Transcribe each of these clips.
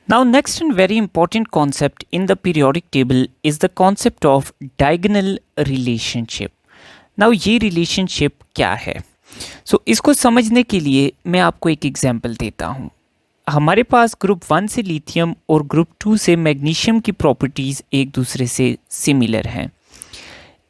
Now, next and very important concept in the periodic table is the concept of diagonal relationship. Now, ये relationship क्या है? इसको समझने के लिए मैं आपको एक एग्जाम्पल देता हूँ। हमारे पास ग्रुप 1 से लिथियम और ग्रुप 2 से मैग्नीशियम की प्रॉपर्टीज़ एक दूसरे से सिमिलर हैं।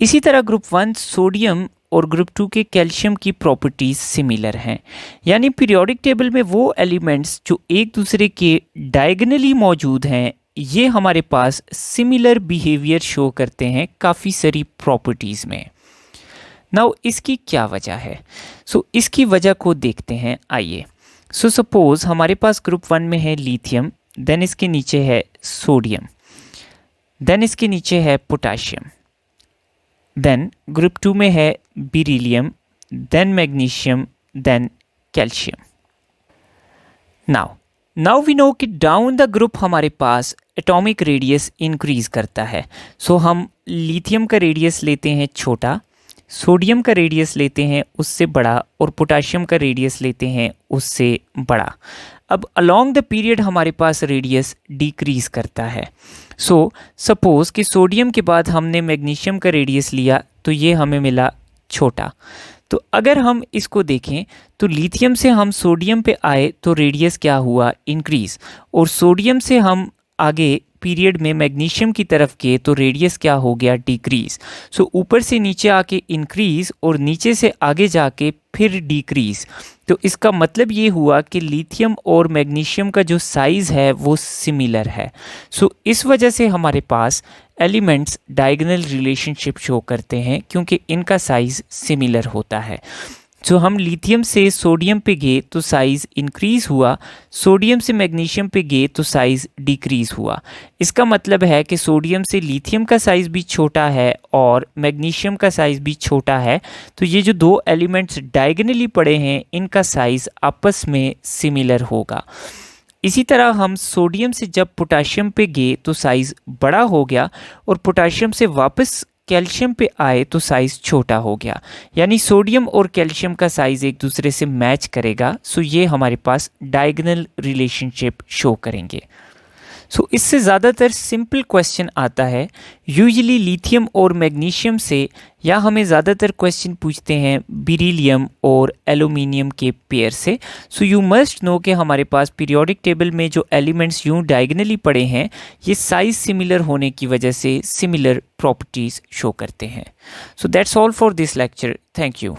इसी तरह ग्रुप 1 सोडियम और ग्रुप 2 के कैल्शियम की प्रॉपर्टीज़ सिमिलर हैं। यानी पीरियोडिक टेबल में वो एलिमेंट्स जो एक दूसरे के डायगनली मौजूद हैं, ये हमारे पास सिमिलर बिहेवियर शो करते हैं काफ़ी सारी प्रॉपर्टीज़ में। नाउ इसकी क्या वजह है? इसकी वजह को देखते हैं, आइए। सपोज हमारे पास ग्रुप 1 में है लिथियम, देन इसके नीचे है सोडियम, देन इसके नीचे है पोटाशियम, देन ग्रुप 2 में है beryllium, then magnesium, then calcium. Now we know कि डाउन द ग्रुप हमारे पास एटॉमिक रेडियस इंक्रीज करता है। हम लिथियम का रेडियस लेते हैं छोटा, सोडियम का रेडियस लेते हैं उससे बड़ा, और पोटाशियम का रेडियस लेते हैं उससे बड़ा। अब अलोंग द पीरियड हमारे पास रेडियस डिक्रीज करता है। सपोज कि सोडियम के बाद हमने मैग्नीशियम का रेडियस लिया तो ये हमें मिला छोटा। तो अगर हम इसको देखें तो लिथियम से हम सोडियम पे आए तो रेडियस क्या हुआ? इंक्रीज। और सोडियम से हम आगे पीरियड में मैग्नीशियम की तरफ के तो रेडियस क्या हो गया? डिक्रीज। ऊपर से नीचे आके इंक्रीज और नीचे से आगे जाके फिर डिक्रीज। तो इसका मतलब ये हुआ कि लिथियम और मैग्नीशियम का जो साइज़ है वो सिमिलर है। इस वजह से हमारे पास एलिमेंट्स डायगोनल रिलेशनशिप शो करते हैं, क्योंकि इनका साइज़ सिमिलर होता है। हम लिथियम से सोडियम पे गए तो साइज़ इंक्रीज़ हुआ, सोडियम से मैग्नीशियम पे गए तो साइज़ डिक्रीज़ हुआ। इसका मतलब है कि सोडियम से लिथियम का साइज़ भी छोटा है और मैग्नीशियम का साइज़ भी छोटा है। तो ये जो दो एलिमेंट्स डायगोनली पड़े हैं, इनका साइज़ आपस में सिमिलर होगा। इसी तरह हम सोडियम से जब पोटाशियम पे गए तो साइज़ बड़ा हो गया, और पोटाशियम से वापस कैल्शियम पे आए तो साइज़ छोटा हो गया। यानी सोडियम और कैल्शियम का साइज़ एक दूसरे से मैच करेगा। ये हमारे पास डायगोनल रिलेशनशिप शो करेंगे। इससे ज़्यादातर सिंपल क्वेश्चन आता है यूजुअली लिथियम और मैग्नीशियम से, या हमें ज़्यादातर क्वेश्चन पूछते हैं बेरिलियम और एल्यूमिनियम के पेयर से। यू मस्ट नो कि हमारे पास पीरियोडिक टेबल में जो एलिमेंट्स यूँ डायगोनली पड़े हैं, ये साइज़ सिमिलर होने की वजह से सिमिलर प्रॉपर्टीज़ शो करते हैं। That's all for this lecture. Thank you.